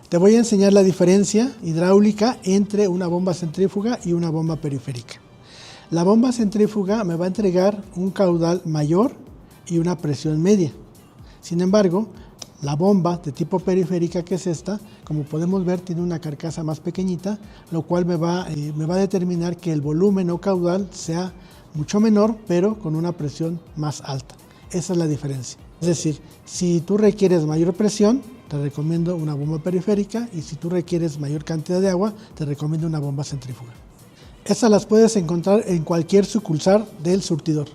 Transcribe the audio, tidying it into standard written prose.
Te voy a enseñar la diferencia hidráulica entre una bomba centrífuga y una bomba periférica. La bomba centrífuga me va a entregar un caudal mayor y una presión media. Sin embargo, la bomba de tipo periférica, que es esta, como podemos ver, tiene una carcasa más pequeñita, lo cual me va a determinar que el volumen o caudal sea mucho menor, pero con una presión más alta. Esa es la diferencia. Es decir, si tú requieres mayor presión, te recomiendo una bomba periférica, y si tú requieres mayor cantidad de agua, te recomiendo una bomba centrífuga. Estas las puedes encontrar en cualquier sucursal del surtidor.